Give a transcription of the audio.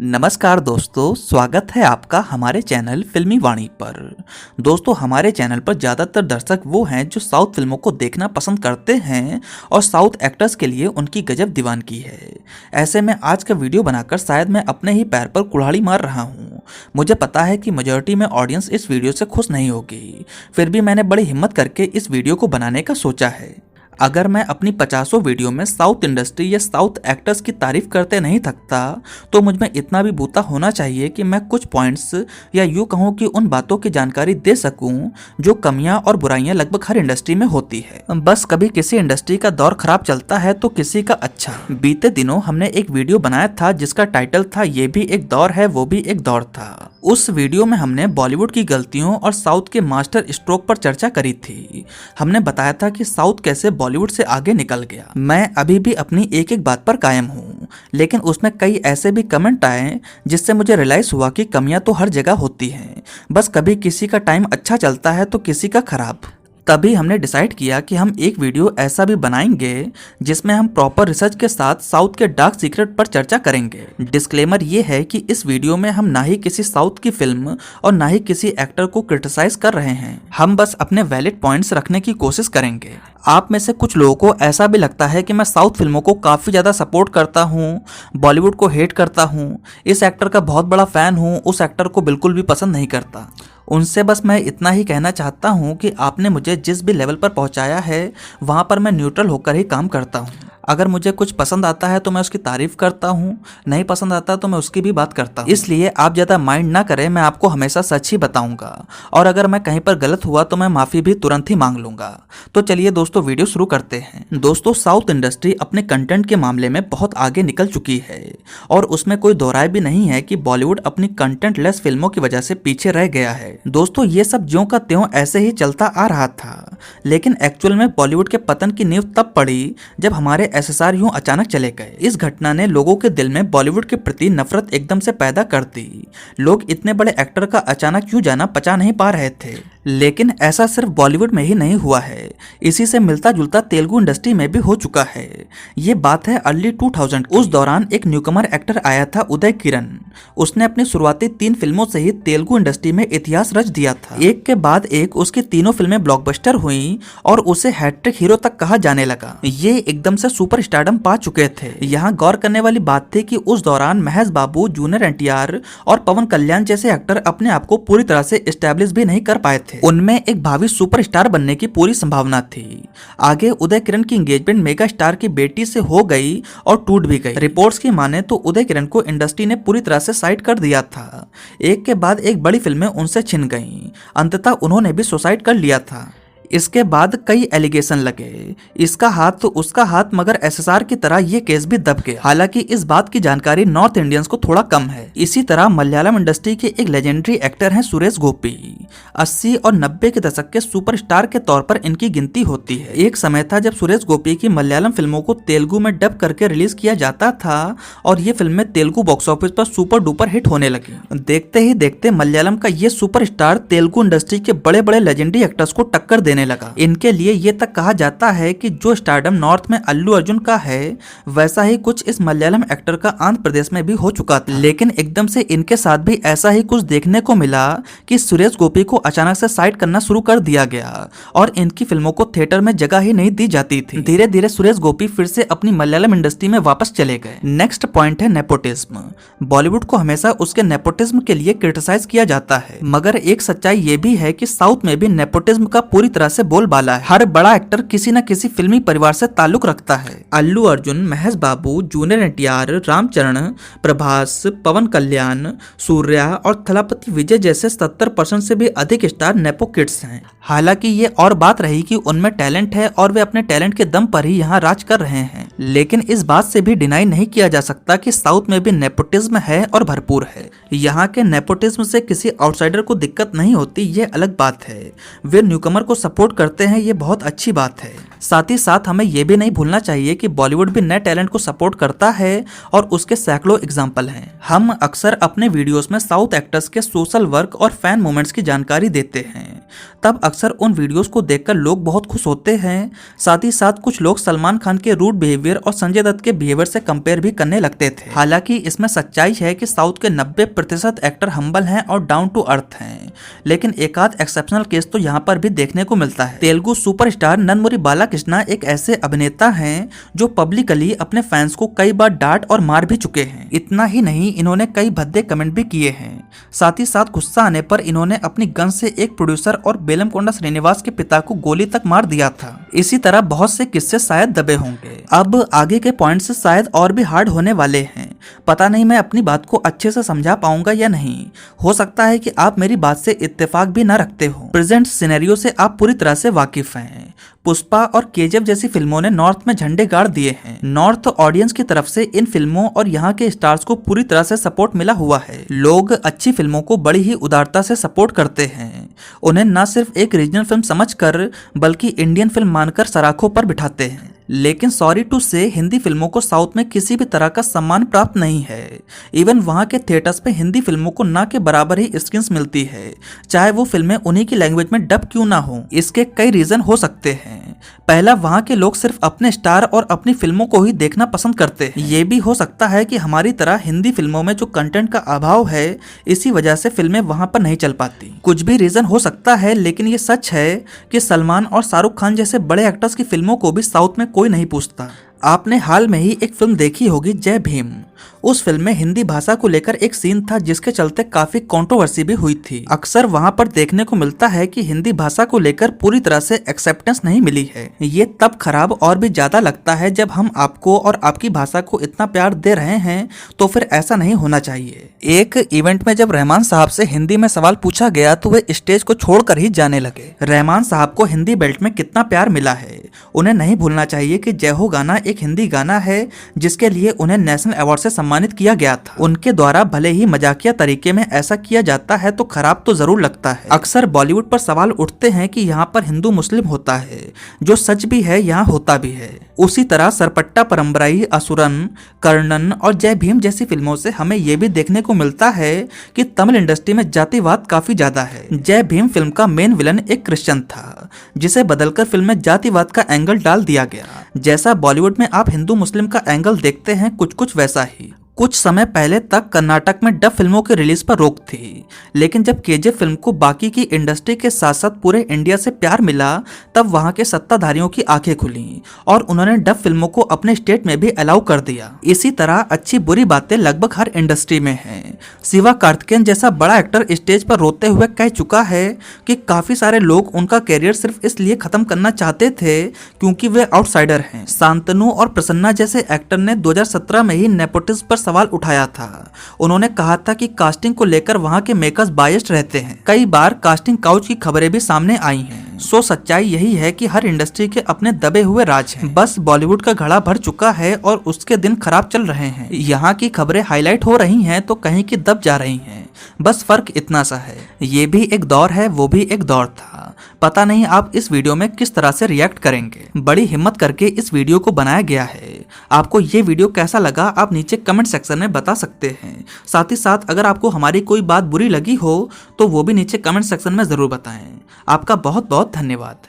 नमस्कार दोस्तों, स्वागत है आपका हमारे चैनल फिल्मी वाणी पर। दोस्तों, हमारे चैनल पर ज़्यादातर दर्शक वो हैं जो साउथ फिल्मों को देखना पसंद करते हैं और साउथ एक्टर्स के लिए उनकी गजब दीवानगी है। ऐसे में आज का वीडियो बनाकर शायद मैं अपने ही पैर पर कुल्हाड़ी मार रहा हूँ। मुझे पता है कि मेजॉरिटी में ऑडियंस इस वीडियो से खुश नहीं होगी, फिर भी मैंने बड़ी हिम्मत करके इस वीडियो को बनाने का सोचा है। अगर मैं अपनी 50 वीडियो में साउथ इंडस्ट्री या साउथ एक्टर्स की तारीफ करते नहीं थकता तो मुझ में इतना भी बूता होना चाहिए कि मैं कुछ पॉइंट्स या यूँ कहूँ कि उन बातों की जानकारी दे सकूँ जो कमियां और बुराइयां लगभग हर इंडस्ट्री में होती है। बस कभी किसी इंडस्ट्री का दौर खराब चलता है तो किसी का अच्छा। बीते दिनों हमने एक वीडियो बनाया था जिसका टाइटल था ये भी एक दौर है वो भी एक दौर था। उस वीडियो में हमने बॉलीवुड की गलतियों और साउथ के मास्टर स्ट्रोक पर चर्चा करी थी। हमने बताया था कि साउथ कैसे बॉलीवुड से आगे निकल गया। मैं अभी भी अपनी एक एक बात पर कायम हूँ, लेकिन उसमें कई ऐसे भी कमेंट आए जिससे मुझे रियलाइज हुआ कि कमियां तो हर जगह होती हैं, बस कभी किसी का टाइम अच्छा चलता है तो किसी का खराब। तभी हमने डिसाइड किया कि हम एक वीडियो ऐसा भी बनाएंगे जिसमें हम प्रॉपर रिसर्च के साथ साउथ के डार्क सीक्रेट पर चर्चा करेंगे। डिस्क्लेमर ये है कि इस वीडियो में हम ना ही किसी साउथ की फिल्म और ना ही किसी एक्टर को क्रिटिसाइज कर रहे हैं। हम बस अपने वैलिड पॉइंट्स रखने की कोशिश करेंगे। आप में से कुछ लोगों को ऐसा भी लगता है कि मैं साउथ फिल्मों को काफ़ी ज़्यादा सपोर्ट करता हूँ, बॉलीवुड को हेट करता हूँ, इस एक्टर का बहुत बड़ा फ़ैन हूँ, उस एक्टर को बिल्कुल भी पसंद नहीं करता। उनसे बस मैं इतना ही कहना चाहता हूँ कि आपने मुझे जिस भी लेवल पर पहुँचाया है वहाँ पर मैं न्यूट्रल होकर ही काम करता हूँ। अगर मुझे कुछ पसंद आता है तो मैं उसकी तारीफ करता हूँ, नहीं पसंद आता तो मैं उसकी भी बात करता हूँ। इसलिए आप ज़्यादा माइंड ना करें, मैं आपको हमेशा सच ही बताऊंगा और अगर मैं कहीं पर गलत हुआ तो मैं माफ़ी भी तुरंत ही मांग लूंगा। तो चलिए दोस्तों, वीडियो शुरू करते हैं। दोस्तों, साउथ इंडस्ट्री अपने कंटेंट के मामले में बहुत आगे निकल चुकी है और उसमें कोई दो राय भी नहीं है कि बॉलीवुड अपनी कंटेंट लेस फिल्मों की वजह से पीछे रह गया है। दोस्तों, ये सब ज्यों का त्यों ऐसे ही चलता आ रहा था, लेकिन एक्चुअल में बॉलीवुड के पतन की नींव तब पड़ी जब हमारे एसएसआर यूं अचानक चले गए। इस घटना ने लोगों के दिल में बॉलीवुड के प्रति नफरत एकदम से पैदा कर दी। लोग इतने बड़े एक्टर का अचानक क्यों जाना पचा नहीं पा रहे थे। लेकिन ऐसा सिर्फ बॉलीवुड में ही नहीं हुआ है, इसी से मिलता जुलता तेलुगु इंडस्ट्री में भी हो चुका है। ये बात है अर्ली 2000। उस दौरान एक न्यूकमर एक्टर आया था, उदय किरण। उसने अपनी शुरुआती 3 फिल्मों से ही तेलुगु इंडस्ट्री में इतिहास रच दिया था। एक के बाद एक उसकी तीनों फिल्में ब्लॉकबस्टर हुई और उसे हैट्रिक हीरो तक कहा जाने लगा। ये एकदम से सुपर स्टारडम पा चुके थे। यहाँ गौर करने वाली बात थी कि उस दौरान महेश बाबू, जूनियर एनटीआर और पवन कल्याण जैसे एक्टर अपने आप को पूरी तरह से एस्टेब्लिश भी नहीं कर पाए थे। उनमें एक भावी सुपरस्टार बनने की पूरी संभावना थी। आगे उदय किरण की एंगेजमेंट मेगा स्टार की बेटी से हो गई और टूट भी गई। रिपोर्ट्स की माने तो उदय किरण को इंडस्ट्री ने पूरी तरह से साइड कर दिया था। एक के बाद एक बड़ी फिल्में उनसे छिन गईं। अंततः उन्होंने भी सुसाइड कर लिया था। इसके बाद कई एलिगेशन लगे, इसका हाथ तो उसका हाथ, मगर एसएसआर की तरह ये केस भी दब गया। हालांकि इस बात की जानकारी नॉर्थ इंडियंस को थोड़ा कम है। इसी तरह मलयालम इंडस्ट्री के एक लेजेंडरी एक्टर हैं सुरेश गोपी। 80 और 90 के दशक के सुपरस्टार के तौर पर इनकी गिनती होती है। एक समय था जब सुरेश गोपी की मलयालम फिल्मों को तेलुगु में डब करके रिलीज किया जाता था और ये फिल्में तेलुगु बॉक्स ऑफिस पर सुपर डुपर हिट होने लगी। देखते ही देखते मलयालम का ये सुपरस्टार तेलुगु इंडस्ट्री के बड़े बड़े लेजेंडरी एक्टर्स को टक्कर देने लगा। इनके लिए ये तक कहा जाता है कि जो स्टारडम नॉर्थ में अल्लू अर्जुन का है, वैसा ही कुछ इस मलयालम एक्टर का आंध्र प्रदेश में भी हो चुका था। लेकिन एकदम से इनके साथ भी ऐसा ही कुछ देखने को मिला कि सुरेश गोपी को अचानक से साइड करना शुरू कर दिया गया और इनकी फिल्मों को थिएटर में जगह ही नहीं दी जाती थी। धीरे धीरे सुरेश गोपी फिर से अपनी मलयालम इंडस्ट्री में वापस चले गए। नेक्स्ट पॉइंट है नेपोटिज्म। बॉलीवुड को हमेशा उसके नेपोटिज्म के लिए क्रिटिसाइज किया जाता है, मगर एक सच्चाई ये भी है कि साउथ में भी नेपोटिज्म का पूरी तरह से बोलबाला है। हर बड़ा एक्टर किसी न किसी फिल्मी परिवार से ताल्लुक रखता है। अल्लू अर्जुन, महेश बाबू, जूनियर एनटीआर, रामचरण, प्रभास, पवन कल्याण, सूर्या और थलापति विजय जैसे 70% से भी अधिक स्टार नेपो किड्स हैं। हालांकि ये और बात रही कि उनमें टैलेंट है और वे अपने टैलेंट के दम पर ही यहाँ राज कर रहे हैं, लेकिन इस बात से भी डिनाई नहीं किया जा सकता कि साउथ में भी नेपोटिज्म है और भरपूर है। यहाँ के नेपोटिज्म से किसी आउटसाइडर को दिक्कत नहीं होती, ये अलग बात है। वे न्यूकमर को सपोर्ट करते हैं, ये बहुत अच्छी बात है। साथ ही साथ हमें ये भी नहीं भूलना चाहिए कि बॉलीवुड भी नए टैलेंट को सपोर्ट करता है और उसके सैकड़ों एग्जाम्पल हैं। हम अक्सर अपने वीडियोस में साउथ एक्टर्स के सोशल वर्क और फैन मोमेंट्स की जानकारी देते हैं। तब अक्सर उन वीडियोस को देखकर लोग बहुत खुश होते हैं। साथ ही साथ कुछ लोग सलमान खान के रूड बिहेवियर और संजय दत्त के बिहेवियर से कंपेयर भी करने लगते थे। हालांकि इसमें सच्चाई है कि साउथ के 90% एक्टर हम्बल हैं और डाउन टू अर्थ हैं, लेकिन एक आध एक्सेप्शनल केस तो यहाँ पर भी देखने को मिलता है। तेलुगु सुपरस्टार नंदमुरी बालाकृष्णा एक ऐसे अभिनेता हैं जो पब्लिकली अपने फैंस को कई बार डांट और मार भी चुके हैं। इतना ही नहीं, इन्होंने कई भद्दे कमेंट भी किए हैं। साथ ही साथ गुस्सा आने पर इन्होंने अपनी गन से एक प्रोड्यूसर और बेलमकोंडा श्रीनिवास के पिता को गोली तक मार दिया था। इसी तरह बहुत से किस्से शायद दबे होंगे। अब आगे के पॉइंट्स शायद और भी हार्ड होने वाले हैं। पता नहीं मैं अपनी बात को अच्छे से समझा पाऊंगा या नहीं। हो सकता है कि आप मेरी बात से इत्तेफाक भी न रखते हो। प्रेजेंट सिनेरियो से आप पूरी तरह से वाकिफ हैं। पुष्पा और केजीएफ जैसी फिल्मों ने नॉर्थ में झंडे गाड़ दिए हैं। नॉर्थ ऑडियंस की तरफ से इन फिल्मों और यहाँ के स्टार्स को पूरी तरह से सपोर्ट मिला हुआ है। लोग अच्छी फिल्मों को बड़ी ही उदारता से सपोर्ट करते हैं। उन्हें न सिर्फ एक रीजनल फिल्म समझकर बल्कि इंडियन फिल्म मानकर सराखों पर बिठाते हैं। लेकिन सॉरी टू से हिंदी फिल्मों को साउथ में किसी भी तरह का सम्मान प्राप्त नहीं है। इवन वहाँ के थिएटर्स पे हिंदी फिल्मों को ना के बराबर ही स्क्रीन्स मिलती है, चाहे वो फिल्में उन्हीं की लैंग्वेज में डब क्यों ना हो। इसके कई रीजन हो सकते हैं। पहला, वहाँ के लोग सिर्फ अपने स्टार और अपनी फिल्मों को ही देखना पसंद करते हैं। ये भी हो सकता है कि हमारी तरह हिंदी फिल्मों में जो कंटेंट का अभाव है, इसी वजह से फिल्में वहाँ पर नहीं चल पाती। कुछ भी रीजन हो सकता है, लेकिन ये सच है कि सलमान और शाहरुख खान जैसे बड़े एक्टर्स की फिल्मों को भी साउथ में कोई नहीं पूछता। आपने हाल में ही एक फिल्म देखी होगी, जय भीम। उस फिल्म में हिंदी भाषा को लेकर एक सीन था जिसके चलते काफी कंट्रोवर्सी भी हुई थी। अक्सर वहाँ पर देखने को मिलता है कि हिंदी भाषा को लेकर पूरी तरह से एक्सेप्टेंस नहीं मिली है। ये तब खराब और भी ज्यादा लगता है जब हम आपको और आपकी भाषा को इतना प्यार दे रहे हैं, तो फिर ऐसा नहीं होना चाहिए। एक इवेंट में जब रहमान साहब से हिंदी में सवाल पूछा गया तो वे स्टेज को छोड़कर ही जाने लगे। रहमान साहब को हिंदी बेल्ट में कितना प्यार मिला है। उन्हें नहीं भूलना चाहिए कि जय हो गाना एक हिंदी गाना है जिसके लिए उन्हें नेशनल अवार्ड से सम्मानित किया गया था। उनके द्वारा भले ही मजाकिया तरीके में ऐसा किया जाता है तो खराब तो जरूर लगता है। अक्सर बॉलीवुड पर सवाल उठते हैं कि यहाँ पर हिंदू मुस्लिम होता है, जो सच भी है, यहाँ होता भी है। उसी तरह सरपट्टा परंपराई, असुरन, कर्णन और जय भीम जैसी फिल्मों से हमें ये भी देखने को मिलता है कि तमिल इंडस्ट्री में जातिवाद काफी ज्यादा है। जय भीम फिल्म का मेन विलन एक क्रिश्चियन था, जिसे बदलकर फिल्म में जातिवाद का एंगल डाल दिया गया। जैसा बॉलीवुड में आप हिंदू मुस्लिम का एंगल देखते हैं, कुछ कुछ वैसा ही। कुछ समय पहले तक कर्नाटक में डब फिल्मों की रिलीज पर रोक थी, लेकिन जब केजीएफ फिल्म को बाकी की इंडस्ट्री के साथ साथ पूरे इंडिया से प्यार मिला, तब वहां के सत्ताधारियों की आंखें खुली और उन्होंने डब फिल्मों को अपने स्टेट में भी अलाउ कर दिया। इसी तरह अच्छी बुरी बातें लगभग हर इंडस्ट्री में हैं। शिवा कार्तिकेयन जैसा बड़ा एक्टर स्टेज पर रोते हुए कह चुका है कि काफी सारे लोग उनका कैरियर सिर्फ इसलिए खत्म करना चाहते थे क्योंकि वे आउटसाइडर हैं। शांतनु और प्रसन्ना जैसे एक्टर ने 2017 में ही नेपोटिज्म पर सवाल उठाया था। उन्होंने कहा था कि कास्टिंग को लेकर वहां के मेकर्स बायस्ड रहते हैं। कई बार कास्टिंग काउच की खबरें भी सामने आई हैं। सो सच्चाई यही है कि हर इंडस्ट्री के अपने दबे हुए राज हैं। बस बॉलीवुड का घड़ा भर चुका है और उसके दिन खराब चल रहे हैं। यहाँ की खबरें हाईलाइट हो रही हैं तो कहीं की दब जा रही हैं। बस फर्क इतना सा है। ये भी एक दौर है, वो भी एक दौर था। पता नहीं आप इस वीडियो में किस तरह से रिएक्ट करेंगे। बड़ी हिम्मत करके इस वीडियो को बनाया गया है। आपको ये वीडियो कैसा लगा आप नीचे कमेंट सेक्शन में बता सकते हैं। साथ ही साथ अगर आपको हमारी कोई बात बुरी लगी हो तो वो भी नीचे कमेंट सेक्शन में जरूर बताएं। आपका बहुत बहुत धन्यवाद।